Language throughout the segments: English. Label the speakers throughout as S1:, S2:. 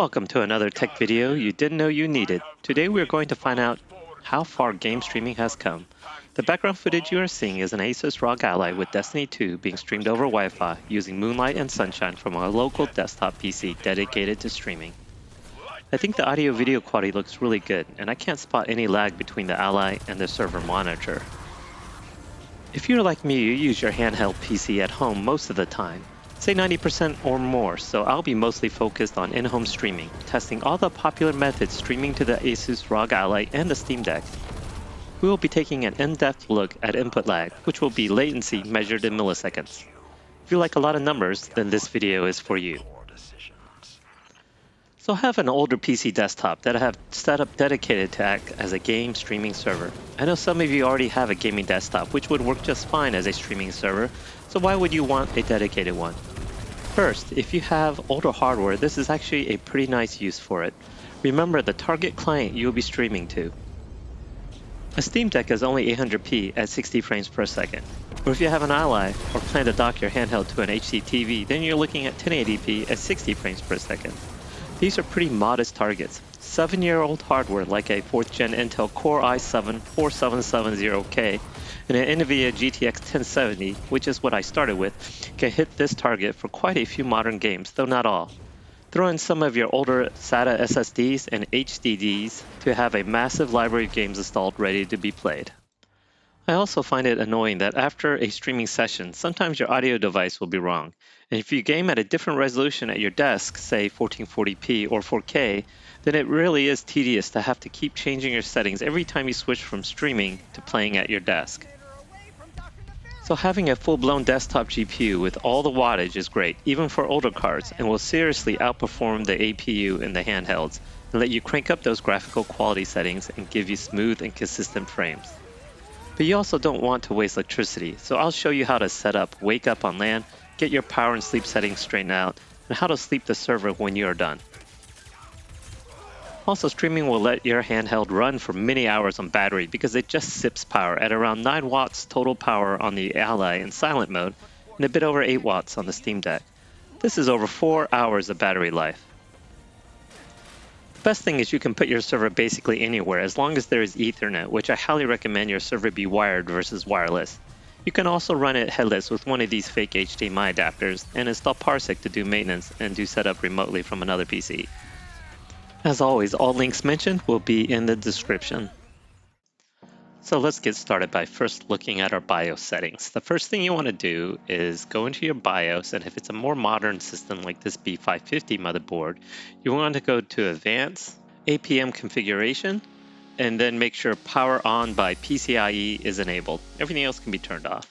S1: Welcome to another tech video you didn't know you needed. Today we are going to find out how far game streaming has come. The background footage you are seeing is an Asus ROG Ally with Destiny 2 being streamed over Wi-Fi using Moonlight and Sunshine from a local desktop PC dedicated to streaming. I think the audio video quality looks really good, and I can't spot any lag between the Ally and the server monitor. If you're like me, you use your handheld PC at home most of the time. Say 90% or more, so I'll be mostly focused on in-home streaming, testing all the popular methods streaming to the Asus ROG Ally and the Steam Deck. We will be taking an in-depth look at input lag, which will be latency measured in milliseconds. If you like a lot of numbers, then this video is for you. So I have an older PC desktop that I have set up dedicated to act as a game streaming server. I know some of you already have a gaming desktop, which would work just fine as a streaming server, so why would you want a dedicated one? First, if you have older hardware, this is actually a pretty nice use for it. Remember the target client you will be streaming to. A Steam Deck is only 800p at 60 frames per second. Or if you have an Ally or plan to dock your handheld to an HD TV, then you're looking at 1080p at 60 frames per second. These are pretty modest targets. 7-year-old hardware like a 4th gen Intel Core i7-4770K and an nvidia GTX 1070, which is what I started with, can hit this target for quite a few modern games, though not all. Throw in some of your older SATA SSDs and HDDs to have a massive library of games installed ready to be played. I also find it annoying that after a streaming session, sometimes your audio device will be wrong. And if you game at a different resolution at your desk, say 1440p or 4K, then it really is tedious to have to keep changing your settings every time you switch from streaming to playing at your desk. So having a full-blown desktop GPU with all the wattage is great, even for older cards, and will seriously outperform the APU in the handhelds and let you crank up those graphical quality settings and give you smooth and consistent frames. But you also don't want to waste electricity, so I'll show you how to set up Wake Up on LAN, get your power and sleep settings straightened out, and how to sleep the server when you are done. Also, streaming will let your handheld run for many hours on battery because it just sips power at around 9 watts total power on the Ally in silent mode and a bit over 8 watts on the Steam Deck. This is over 4 hours of battery life. The best thing is you can put your server basically anywhere as long as there is Ethernet, which I highly recommend your server be wired versus wireless. You can also run it headless with one of these fake HDMI adapters and install Parsec to do maintenance and do setup remotely from another PC. As always, all links mentioned will be in the description. So let's get started by first looking at our BIOS settings. The first thing you want to do is go into your BIOS, and if it's a more modern system like this B550 motherboard, you want to go to Advanced, APM Configuration, and then make sure Power On by PCIe is enabled. Everything else can be turned off.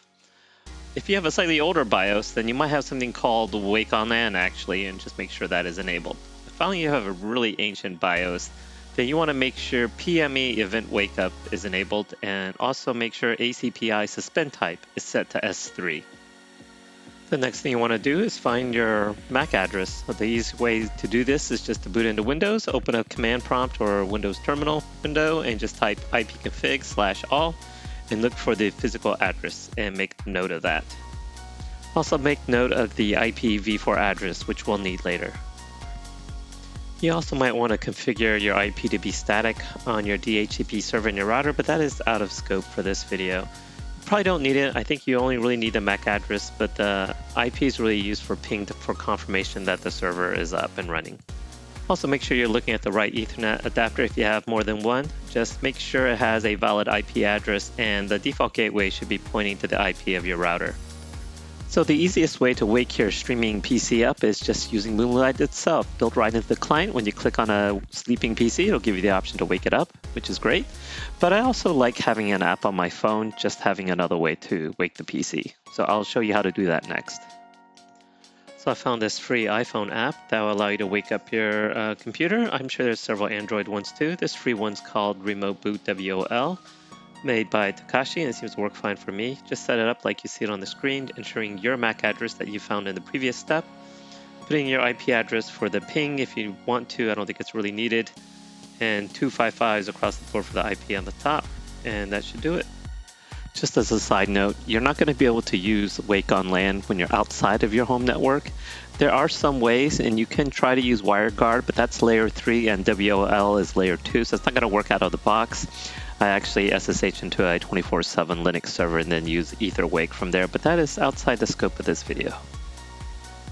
S1: If you have a slightly older BIOS, then you might have something called Wake on LAN actually, and just make sure that is enabled. Finally, you have a really ancient BIOS, then you want to make sure PME Event Wake Up is enabled and also make sure ACPI Suspend Type is set to S3. The next thing you want to do is find your MAC address. The easy way to do this is just to boot into Windows, open a command prompt or Windows terminal window and just type ipconfig/all and look for the physical address and make note of that. Also make note of the IPv4 address, which we'll need later. You also might want to configure your IP to be static on your DHCP server in your router, but that is out of scope for this video. You probably don't need it. I think you only really need the MAC address, but the IP is really used for ping for confirmation that the server is up and running. Also make sure you're looking at the right Ethernet adapter if you have more than one. Just make sure it has a valid IP address and the default gateway should be pointing to the IP of your router. So the easiest way to wake your streaming PC up is just using Moonlight itself. Built right into the client. When you click on a sleeping PC, it'll give you the option to wake it up, which is great. But I also like having an app on my phone, just having another way to wake the PC. So I'll show you how to do that next. So I found this free iPhone app that will allow you to wake up your computer. I'm sure there's several Android ones too. This free one's called Remote Boot WOL. Made by Takashi, and it seems to work fine for me. Just set it up like you see it on the screen, ensuring your MAC address that you found in the previous step. Putting your IP address for the ping if you want to, I don't think it's really needed. And 255s across the board for the IP on the top, and that should do it. Just as a side note, you're not going to be able to use Wake on LAN when you're outside of your home network. There are some ways, and you can try to use WireGuard, but that's layer 3 and WOL is layer 2, so it's not going to work out of the box. I actually SSH into a 24/7 Linux server and then use EtherWake from there, but that is outside the scope of this video.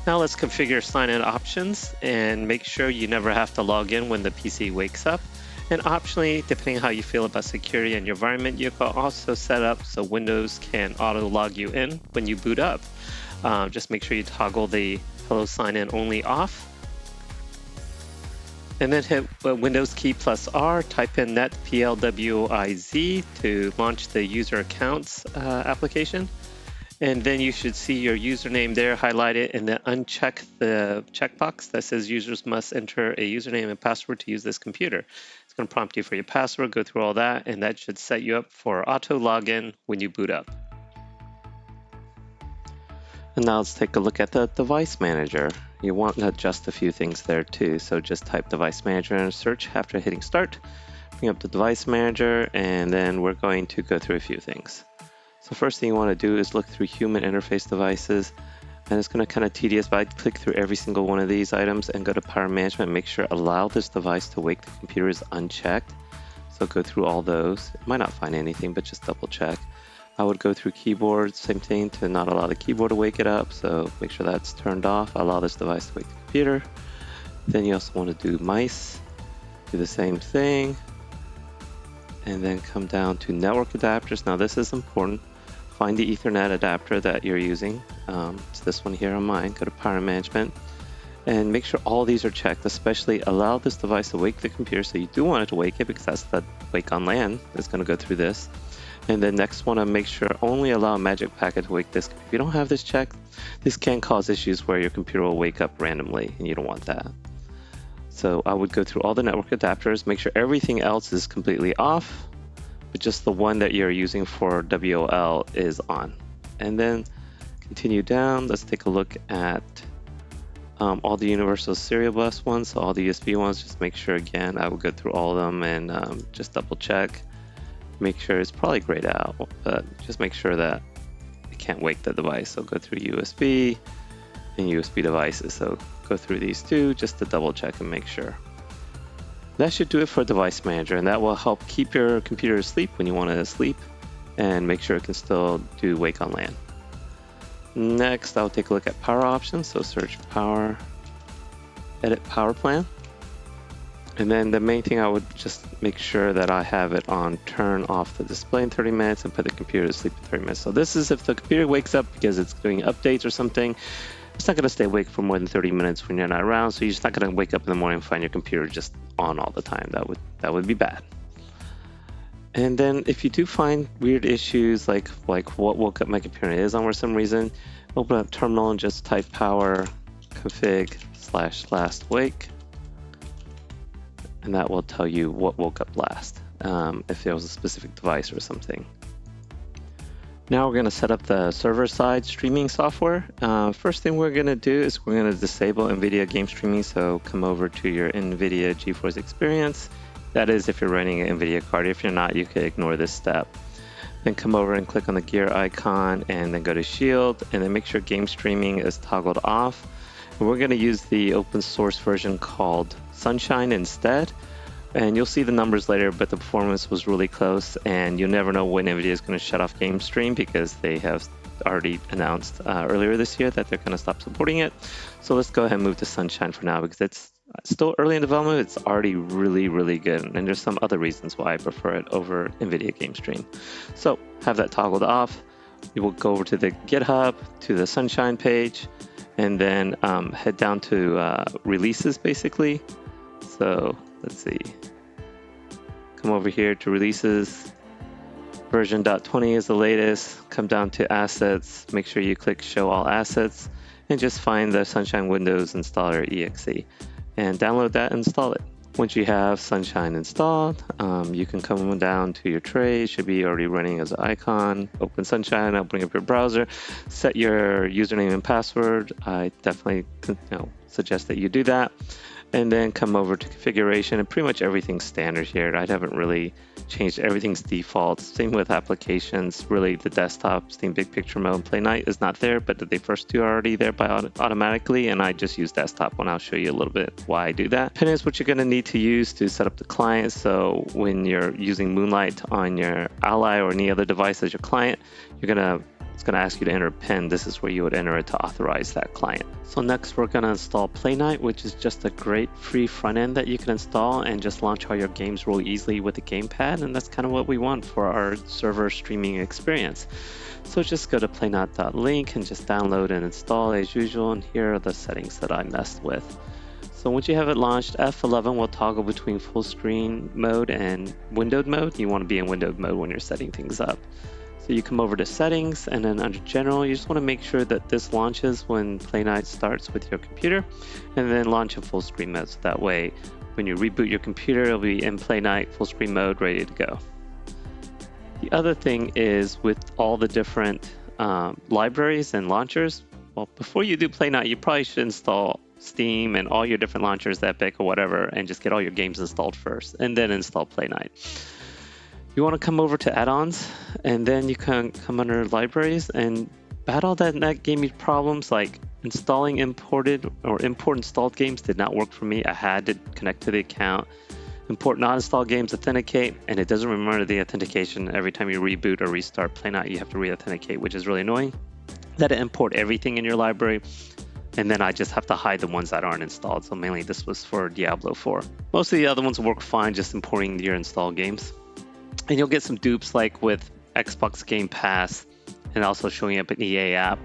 S1: Now let's configure sign-in options and make sure you never have to log in when the PC wakes up. And optionally, depending on how you feel about security and your environment, you can also set up so Windows can auto-log you in when you boot up. Just make sure you toggle the Hello Sign-In only off. And then hit Windows key plus R, type in net plwiz to launch the user accounts application. And then you should see your username there, highlight it, and then uncheck the checkbox that says users must enter a username and password to use this computer. It's going to prompt you for your password, go through all that, and that should set you up for auto login when you boot up. And now let's take a look at the device manager. You want to adjust a few things there too. So just type device manager and search after hitting start. Bring up the device manager, and then we're going to go through a few things. So first thing you want to do is look through human interface devices, and it's going to kind of tedious, but I'd click through every single one of these items and go to power management and make sure allow this device to wake the computer is unchecked. So go through all those. You might not find anything, but just double check. I would go through keyboard, same thing, to not allow the keyboard to wake it up, so make sure that's turned off. Allow this device to wake the computer. Then you also want to do mice, do the same thing, and then come down to network adapters. Now this is important. Find the Ethernet adapter that you're using. It's this one here on mine. Go to power management and make sure all these are checked, especially allow this device to wake the computer. So you do want it to wake it because that's the wake on LAN. It's going to go through this. And then next want to make sure only allow a magic packet to wake this. If you don't have this checked, this can cause issues where your computer will wake up randomly, and you don't want that. So I would go through all the network adapters, make sure everything else is completely off, but just the one that you're using for WOL is on. And then continue down. Let's take a look at all the universal serial bus ones, so all the USB ones. Just make sure, again, I would go through all of them and just double check. Make sure it's probably grayed out, but just make sure that it can't wake the device. So go through USB and USB devices. So go through these two just to double check and make sure. That should do it for Device Manager, and that will help keep your computer asleep when you want to sleep and make sure it can still do Wake on LAN. Next, I'll take a look at power options. So search power, edit power plan. And then the main thing, I would just make sure that I have it on turn off the display in 30 minutes and put the computer to sleep in 30 minutes. So this is if the computer wakes up because it's doing updates or something. It's not going to stay awake for more than 30 minutes when you're not around. So you're just not going to wake up in the morning and find your computer just on all the time. That would be bad. And then if you do find weird issues like what woke up my computer is on for some reason, open up terminal and just type power config/last wake. And that will tell you what woke up last, if there was a specific device or something. Now we're going to set up the server-side streaming software. First thing we're going to do is we're going to disable NVIDIA game streaming. So come over to your NVIDIA GeForce experience. That is if you're running an NVIDIA card. If you're not, you can ignore this step. Then come over and click on the gear icon and then go to Shield, and then make sure game streaming is toggled off. And we're going to use the open source version called Sunshine instead. And you'll see the numbers later, but the performance was really close, and you'll never know when NVIDIA is going to shut off game stream because they have already announced earlier this year that they're going to stop supporting it. So let's go ahead and move to Sunshine for now because it's still early in development. It's already really, really good, and there's some other reasons why I prefer it over NVIDIA game stream. So have that toggled off. You will go over to the GitHub, to the Sunshine page, and then head down to releases basically. So let's see, come over here to releases, version .20 is the latest. Come down to assets, make sure you click show all assets, and just find the Sunshine Windows installer exe and download that and install it. Once you have Sunshine installed, you can come down to your tray. It should be already running as an icon. Open Sunshine, open up your browser, set your username and password. I definitely suggest that you do that. and then come over to configuration, and pretty much everything's standard here. I haven't really changed everything's default. Same with applications. Really, the desktop, Steam Big Picture Mode, and Playnite is not there, but the first two are already there by automatically, and I just use desktop, and I'll show you a little bit why I do that. Pin is what you're going to need to use to set up the client. So when you're using Moonlight on your Ally or any other device as your client, it's going to ask you to enter a PIN. This is where you would enter it to authorize that client. So next we're going to install Playnite, which is just a great free front end that you can install and just launch all your games real easily with the gamepad. And that's kind of what we want for our server streaming experience. So just go to playnite.link and just download and install as usual. And here are the settings that I messed with. So once you have it launched, F11 will toggle between full screen mode and windowed mode. You want to be in windowed mode when you're setting things up. So you come over to settings, and then under general, you just want to make sure that this launches when Playnite starts with your computer, and then launch in full screen mode. So that way, when you reboot your computer, it'll be in Playnite full screen mode, ready to go. The other thing is with all the different libraries and launchers, well, before you do Playnite, you probably should install Steam and all your different launchers, Epic or whatever, and just get all your games installed first, and then install Playnite. You want to come over to add-ons, and then you can come under libraries and battle that gave me problems like installing imported or import installed games did not work for me. I had to connect to the account. Import not installed games, authenticate, and it doesn't remember the authentication. Every time you reboot or restart Playnite, you have to re-authenticate, which is really annoying. That import everything in your library, and then I just have to hide the ones that aren't installed. So mainly this was for Diablo IV. Most of the other ones work fine, just importing your installed games. And you'll get some dupes like with Xbox Game Pass and also showing up an EA app.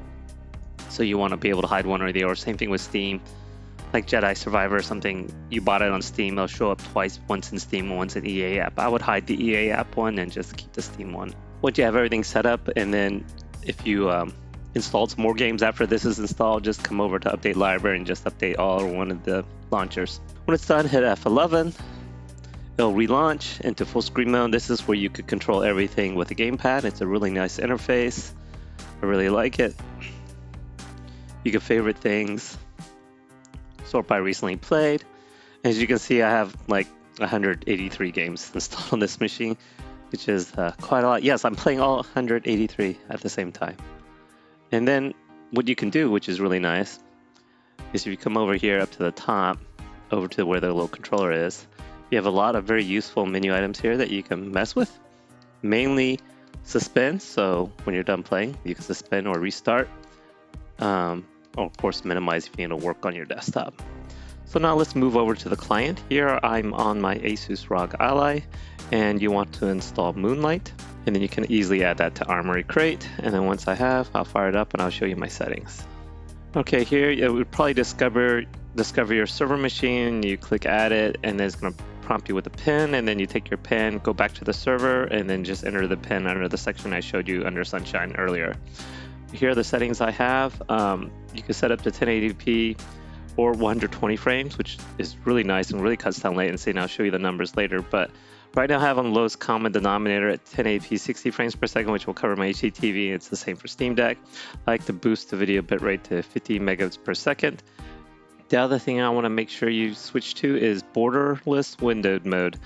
S1: So you want to be able to hide one or the other. Same thing with Steam, like Jedi Survivor or something. You bought it on Steam, it'll show up twice, once in Steam and once in EA app. I would hide the EA app one and just keep the Steam one. Once you have everything set up, and then if you installed some more games after this is installed, just come over to Update Library and just update all or one of the launchers. When it's done, hit F11. It'll relaunch into full screen mode. This is where you could control everything with the gamepad. It's a really nice interface. I really like it. You can favorite things, sort by recently played. As you can see, I have like 183 games installed on this machine, which is quite a lot. Yes, I'm playing all 183 at the same time. And then what you can do, which is really nice, is if you come over here up to the top, over to where the little controller is, you have a lot of very useful menu items here that you can mess with. Mainly suspend, so when you're done playing, you can suspend or restart. Or of course minimize if you need to work on your desktop. So now let's move over to the client. Here I'm on my Asus ROG Ally, and you want to install Moonlight. And then you can easily add that to Armory Crate. And then once I have, I'll fire it up and I'll show you my settings. Okay, here it would probably discover your server machine. You click add it, and then it's going to prompt you with a PIN, and then you take your PIN, go back to the server, and then just enter the PIN under the section I showed you under Sunshine earlier. Here are the settings I have. You can set up to 1080p or 120 frames, which is really nice and really cuts down latency, and I'll show you the numbers later. But right now I have on the lowest common denominator at 1080p 60 frames per second, which will cover my HDTV. It's the same for Steam Deck. I like to boost the video bitrate to 50 megabits per second. The other thing I want to make sure you switch to is borderless windowed mode.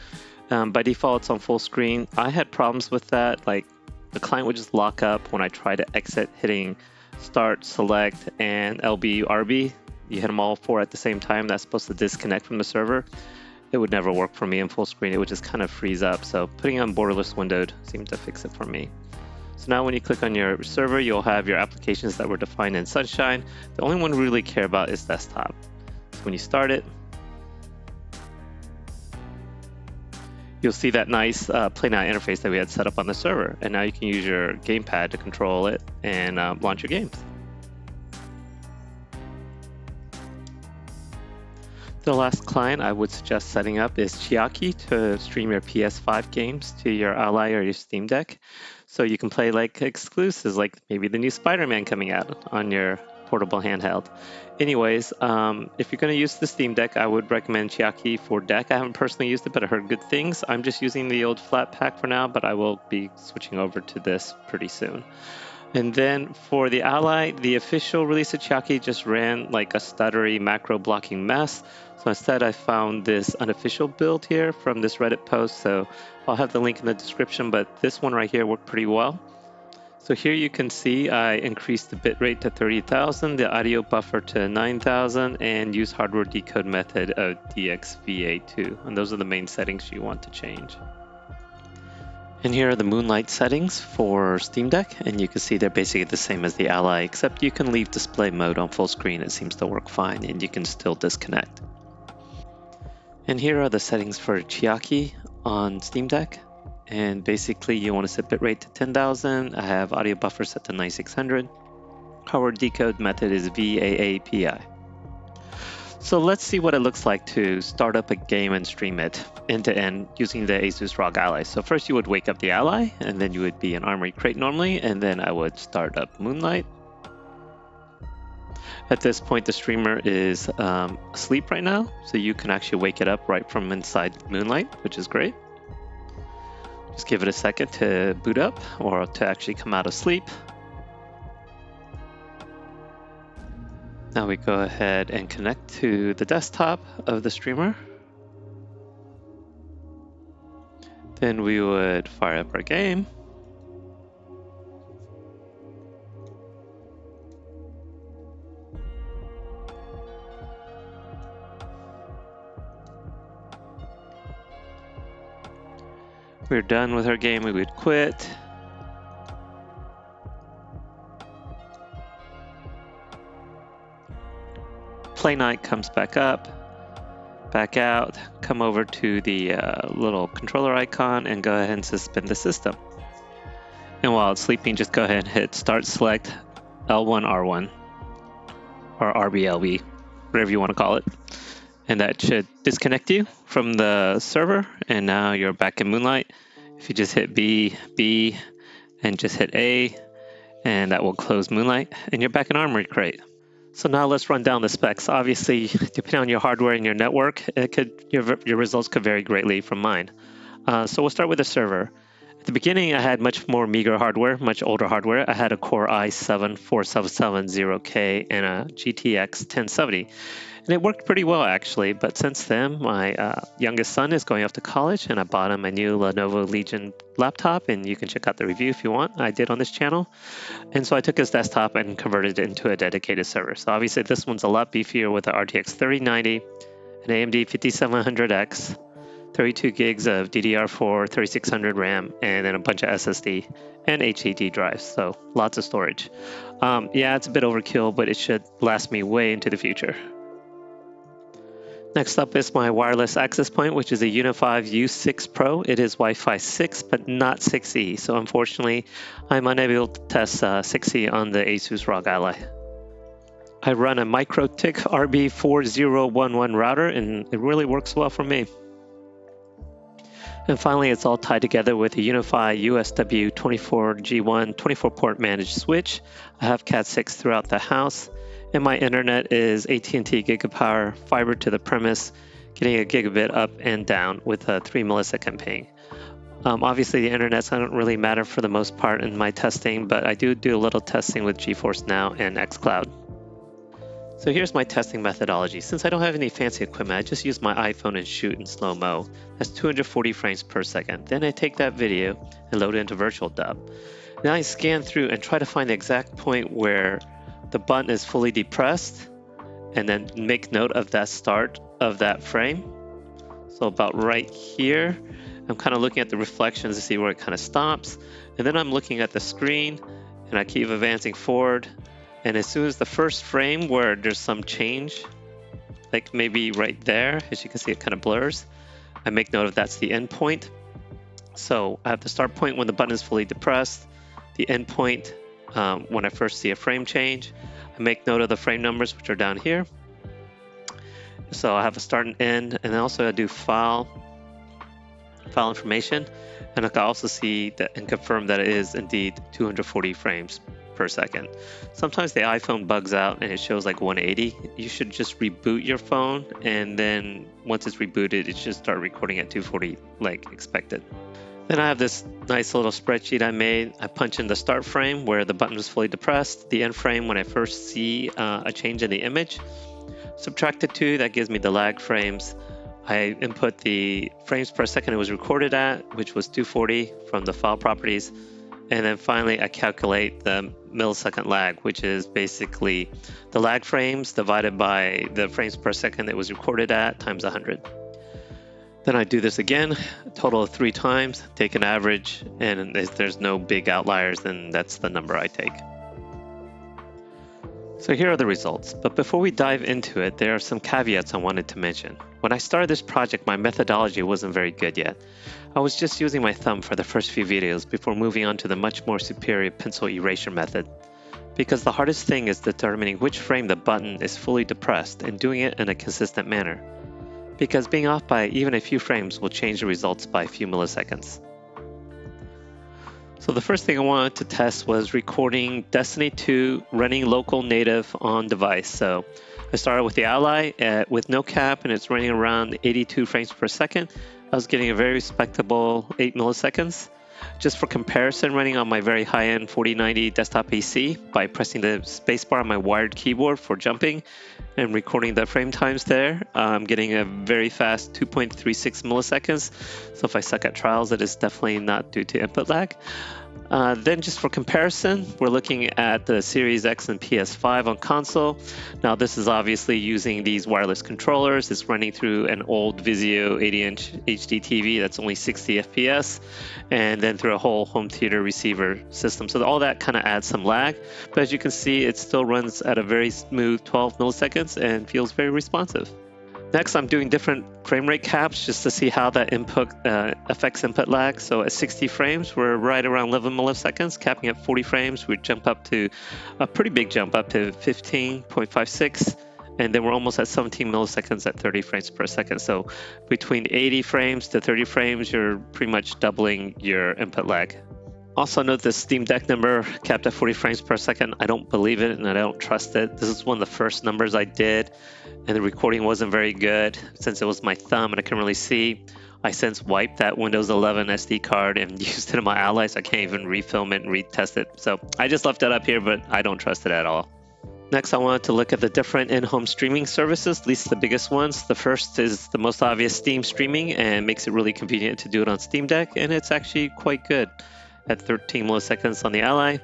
S1: By default, it's on full screen. I had problems with that. Like the client would just lock up when I try to exit, hitting start, select, and LB, RB. You hit them all four at the same time. That's supposed to disconnect from the server. It would never work for me in full screen. It would just kind of freeze up. So putting on borderless windowed seemed to fix it for me. So now when you click on your server, you'll have your applications that were defined in Sunshine. The only one we really care about is desktop. So when you start it, you'll see that nice Playnite interface that we had set up on the server. And now you can use your gamepad to control it and launch your games. The last client I would suggest setting up is Chiaki to stream your PS5 games to your Ally or your Steam Deck. So you can play like exclusives, like maybe the new Spider-Man coming out on your portable handheld. Anyways, if you're going to use the Steam Deck, I would recommend Chiaki for Deck. I haven't personally used it, but I heard good things. I'm just using the old flat pack for now, but I will be switching over to this pretty soon. And then for the Ally, the official release of Chiaki just ran like a stuttery macro blocking mess. So instead I found this unofficial build here from this Reddit post. So I'll have the link in the description, but this one right here worked pretty well. So here you can see I increased the bitrate to 30,000, the audio buffer to 9,000, and use hardware decode method of DXVA2. And those are the main settings you want to change. And here are the Moonlight settings for Steam Deck, and you can see they're basically the same as the Ally, except you can leave display mode on full screen. It seems to work fine, and you can still disconnect. And here are the settings for Chiaki on Steam Deck. And basically you want to set bitrate to 10,000. I have audio buffer set to 9600. Hardware decode method is VAAPI. So let's see what it looks like to start up a game and stream it end to end using the Asus ROG Ally. So first you would wake up the Ally, and then you would be in Armory Crate normally, and then I would start up Moonlight. At this point the streamer is asleep right now, so you can actually wake it up right from inside Moonlight, which is great. Just give it a second to boot up or to actually come out of sleep. Now we go ahead and connect to the desktop of the streamer. Then we would fire up our game. We're done with our game, we would quit. Playnite comes back up, back out, come over to the little controller icon and go ahead and suspend the system. And while it's sleeping, just go ahead and hit start select L1 R1 or RBLB, whatever you want to call it. And that should disconnect you from the server, and now you're back in Moonlight. If you just hit B, and just hit A, and that will close Moonlight, and you're back in Armory Crate. So now let's run down the specs. Obviously, depending on your hardware and your network, your results could vary greatly from mine. So we'll start with the server. At the beginning, I had much more meager hardware, much older hardware. I had a Core i7-4770K and a GTX 1070. And it worked pretty well, actually. But since then, my youngest son is going off to college, and I bought him a new Lenovo Legion laptop. And you can check out the review if you want. I did on this channel. And so I took his desktop and converted it into a dedicated server. So obviously, this one's a lot beefier with the RTX 3090, an AMD 5700X, 32 gigs of DDR4, 3600 RAM, and then a bunch of SSD and HDD drives. So lots of storage. Yeah, it's a bit overkill, but it should last me way into the future. Next up is my wireless access point, which is a Uni5 U6 Pro. It is Wi-Fi 6, but not 6E. So unfortunately, I'm unable to test 6E on the Asus ROG Ally. I run a MikroTik RB4011 router, and it really works well for me. And finally, it's all tied together with a Uni-Fi USW24G1 24-port managed switch. I have Cat6 throughout the house. And my internet is AT&T Gigapower fiber to the premise, getting a gigabit up and down with a 3 millisecond ping. Obviously, the internets don't really matter for the most part in my testing, but I do a little testing with GeForce Now and xCloud. So here's my testing methodology. Since I don't have any fancy equipment, I just use my iPhone and shoot in slow-mo. That's 240 frames per second. Then I take that video and load it into Virtual Dub. Now I scan through and try to find the exact point where the button is fully depressed, and then make note of that start of that frame. So about right here, I'm kind of looking at the reflections to see where it kind of stops. And then I'm looking at the screen, and I keep advancing forward. And as soon as the first frame where there's some change, like maybe right there, as you can see, it kind of blurs, I make note of that's the end point. So I have the start point when the button is fully depressed, the end point when I first see a frame change. I make note of the frame numbers, which are down here. So I have a start and end, and then also I do file information, and I can also see that and confirm that it is indeed 240 frames per second. Sometimes the iPhone bugs out and it shows like 180. You should just reboot your phone, and then once it's rebooted, it should start recording at 240 like expected. Then I have this nice little spreadsheet I made. I punch in the start frame where the button was fully depressed, the end frame when I first see a change in the image. Subtract the two, that gives me the lag frames. I input the frames per second it was recorded at, which was 240 from the file properties. And then finally, I calculate the millisecond lag, which is basically the lag frames divided by the frames per second it was recorded at times 100. Then I do this again, a total of 3 times, take an average, and if there's no big outliers, then that's the number I take. So here are the results, but before we dive into it, there are some caveats I wanted to mention. When I started this project, my methodology wasn't very good yet. I was just using my thumb for the first few videos before moving on to the much more superior pencil erasure method. Because the hardest thing is determining which frame the button is fully depressed and doing it in a consistent manner. Because being off by even a few frames will change the results by a few milliseconds. So the first thing I wanted to test was recording Destiny 2 running local native on device. So I started with the Ally with no cap and it's running around 82 frames per second. I was getting a very respectable 8 milliseconds. Just for comparison, running on my very high-end 4090 desktop PC by pressing the spacebar on my wired keyboard for jumping and recording the frame times there, I'm getting a very fast 2.36 milliseconds. So if I suck at trials, it is definitely not due to input lag. Then just for comparison, we're looking at the Series X and PS5 on console. Now this is obviously using these wireless controllers. It's running through an old Vizio 80-inch HD TV that's only 60 FPS, and then through a whole home theater receiver system. So all that kind of adds some lag, but as you can see, it still runs at a very smooth 12 milliseconds and feels very responsive. Next, I'm doing different frame rate caps just to see how that input affects input lag. So at 60 frames, we're right around 11 milliseconds. Capping at 40 frames, we jump up to a pretty big jump up to 15.56. And then we're almost at 17 milliseconds at 30 frames per second. So between 80 frames to 30 frames, you're pretty much doubling your input lag. Also note the Steam Deck number capped at 40 frames per second. I don't believe it and I don't trust it. This is one of the first numbers I did and the recording wasn't very good. Since it was my thumb and I couldn't really see, I since wiped that Windows 11 SD card and used it in my Ally, so I can't even refilm it and retest it. So I just left it up here, but I don't trust it at all. Next, I wanted to look at the different in-home streaming services, at least the biggest ones. The first is the most obvious, Steam streaming, and makes it really convenient to do it on Steam Deck, and it's actually quite good at 13 milliseconds on the Ally.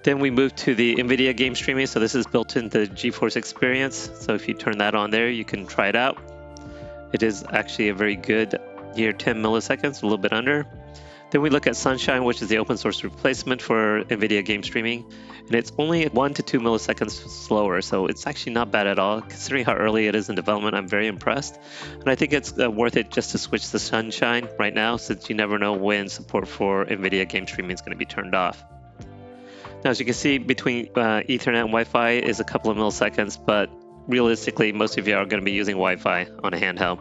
S1: Then we move to the nvidia game streaming. So this is built into GeForce experience. So if you turn that on there, you can try it out. It is actually a very good near 10 milliseconds, a little bit under. Then we look at Sunshine, which is the open source replacement for nvidia game streaming. And it's only 1 to 2 milliseconds slower. So it's actually not bad at all. Considering how early it is in development, I'm very impressed. And I think it's worth it just to switch to Sunshine right now, since you never know when support for nvidia game streaming is going to be turned off. Now, as you can see, between Ethernet and Wi-Fi is a couple of milliseconds, but realistically, most of you are going to be using Wi-Fi on a handheld.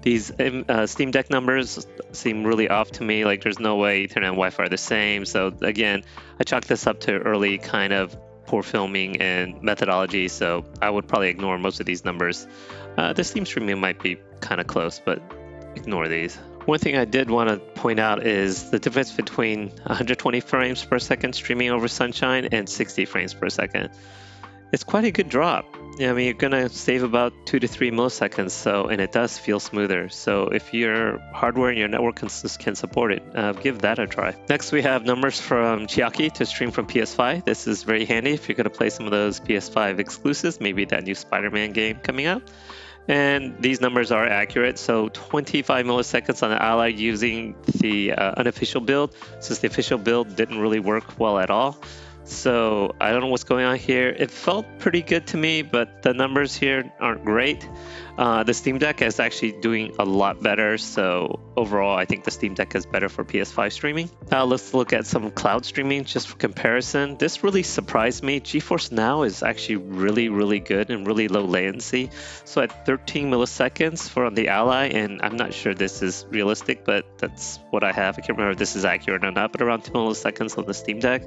S1: These Steam Deck numbers seem really off to me, like there's no way Ethernet and Wi-Fi are the same. So again, I chalk this up to early kind of poor filming and methodology, so I would probably ignore most of these numbers. The Steam streaming might be kind of close, but ignore these. One thing I did want to point out is the difference between 120 frames per second streaming over Sunshine and 60 frames per second. It's quite a good drop. I mean, you're going to save about 2 to 3 milliseconds, and it does feel smoother. So if your hardware and your network can support it, give that a try. Next, we have numbers from Chiaki to stream from PS5. This is very handy if you're going to play some of those PS5 exclusives, maybe that new Spider-Man game coming out. And these numbers are accurate, so 25 milliseconds on the Ally using the unofficial build, since the official build didn't really work well at all. So I don't know what's going on here. It felt pretty good to me, but the numbers here aren't great. The Steam Deck is actually doing a lot better. So overall, I think the Steam Deck is better for PS5 streaming. Now let's look at some cloud streaming just for comparison. This really surprised me. GeForce Now is actually really, really good and really low latency. So at 13 milliseconds for the Ally, and I'm not sure this is realistic, but that's what I have. I can't remember if this is accurate or not, but around 2 milliseconds on the Steam Deck.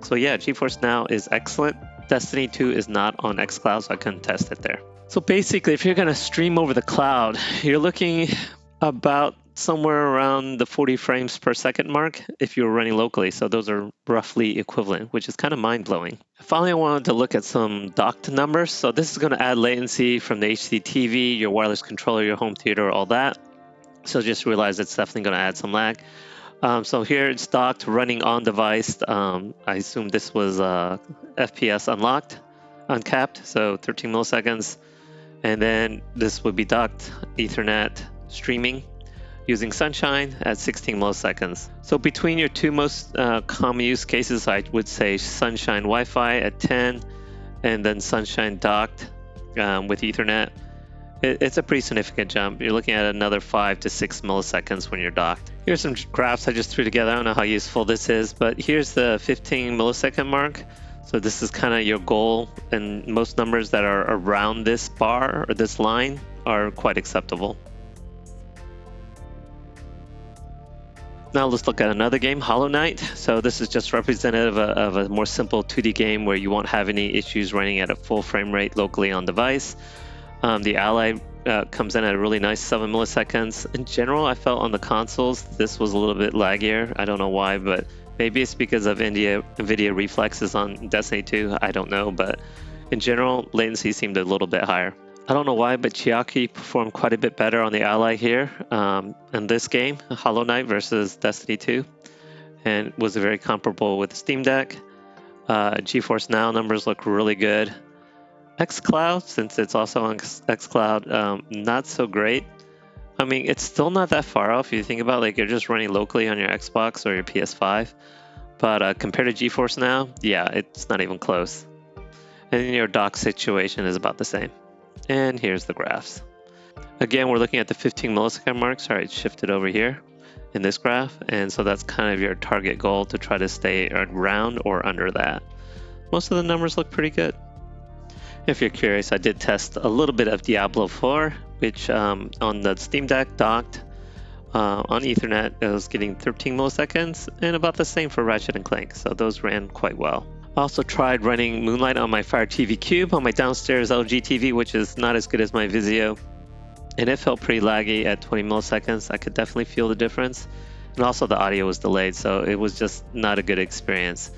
S1: So yeah, GeForce Now is excellent. Destiny 2 is not on xCloud, so I couldn't test it there. So basically, if you're going to stream over the cloud, you're looking about somewhere around the 40 frames per second mark if you were running locally. So those are roughly equivalent, which is kind of mind-blowing. Finally, I wanted to look at some docked numbers. So this is going to add latency from the HD TV, your wireless controller, your home theater, all that. So just realize it's definitely going to add some lag. So here it's docked, running on device. I assume this was FPS unlocked, uncapped, so 13 milliseconds. And then this would be docked Ethernet streaming using Sunshine at 16 milliseconds. So between your two most common use cases, I would say Sunshine Wi-Fi at 10 and then Sunshine docked with Ethernet. It's a pretty significant jump. You're looking at another 5 to 6 milliseconds when you're docked. Here's some graphs I just threw together. I don't know how useful this is, but here's the 15 millisecond mark. So this is kind of your goal, and most numbers that are around this bar or this line are quite acceptable. Now let's look at another game, Hollow Knight. So this is just representative of a more simple 2D game where you won't have any issues running at a full frame rate locally on device. The Ally comes in at a really nice 7 milliseconds. In general, I felt on the consoles this was a little bit laggier. I don't know why, but maybe it's because of nvidia reflexes on Destiny 2. I don't know, but in general, latency seemed a little bit higher. I don't know why, but Chiaki performed quite a bit better on the Ally here in this game, Hollow Knight versus Destiny 2, and was very comparable with the Steam Deck. GeForce Now numbers look really good. xCloud, since it's also on xCloud, not so great. I mean, it's still not that far off if you think about like you're just running locally on your Xbox or your PS5. But compared to GeForce Now, yeah, it's not even close. And then your dock situation is about the same. And here's the graphs. Again, we're looking at the 15 millisecond mark. Sorry, it shifted over here in this graph. And so that's kind of your target goal, to try to stay around or under that. Most of the numbers look pretty good. If you're curious, I did test a little bit of Diablo IV, which on the Steam Deck docked on Ethernet, it was getting 13 milliseconds, and about the same for Ratchet Clank, so those ran quite well. I also tried running Moonlight on my Fire TV Cube on my downstairs LG TV, which is not as good as my Vizio, and it felt pretty laggy at 20 milliseconds. I could definitely feel the difference, and also the audio was delayed, so it was just not a good experience.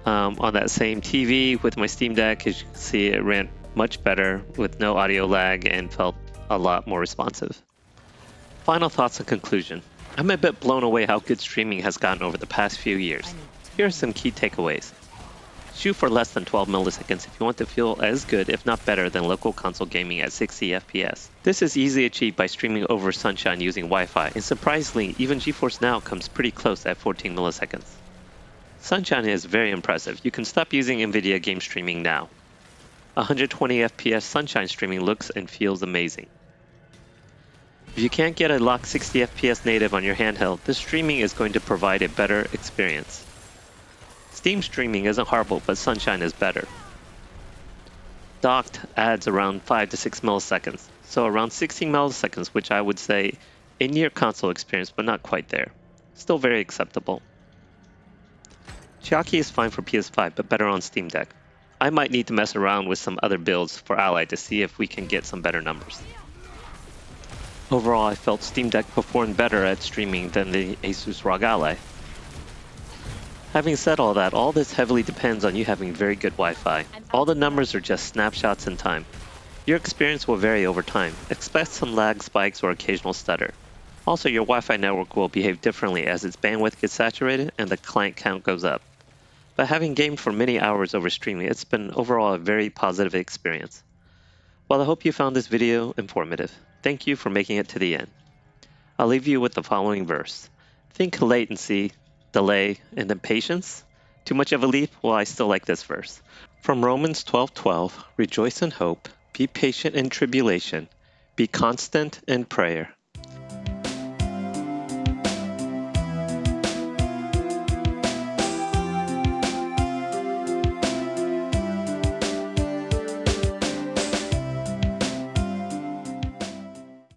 S1: On that same TV with my Steam Deck, as you can see, it ran much better with no audio lag and felt a lot more responsive. Final thoughts and conclusion. I'm a bit blown away how good streaming has gotten over the past few years. Here are some key takeaways. Shoot for less than 12 milliseconds if you want to feel as good, if not better, than local console gaming at 60 FPS. This is easily achieved by streaming over Sunshine using Wi-Fi, and surprisingly, even GeForce Now comes pretty close at 14 milliseconds. Sunshine is very impressive. You can stop using nvidia game streaming now. 120 FPS Sunshine streaming looks and feels amazing. If you can't get a locked 60 FPS native on your handheld, this streaming is going to provide a better experience. Steam streaming isn't horrible, but Sunshine is better. Docked adds around 5 to 6 milliseconds, so around 16 milliseconds, which I would say a near console experience, but not quite there. Still very acceptable. Chiaki is fine for PS5, but better on Steam Deck. I might need to mess around with some other builds for Ally to see if we can get some better numbers. Overall, I felt Steam Deck performed better at streaming than the Asus ROG Ally. Having said all that, all this heavily depends on you having very good Wi-Fi. All the numbers are just snapshots in time. Your experience will vary over time. Expect some lag spikes or occasional stutter. Also, your Wi-Fi network will behave differently as its bandwidth gets saturated and the client count goes up. But having gamed for many hours over streaming, it's been overall a very positive experience. Well, I hope you found this video informative. Thank you for making it to the end. I'll leave you with the following verse. Think latency, delay, and then patience. Too much of a leap? Well, I still like this verse. From Romans 12:12, rejoice in hope, be patient in tribulation, be constant in prayer.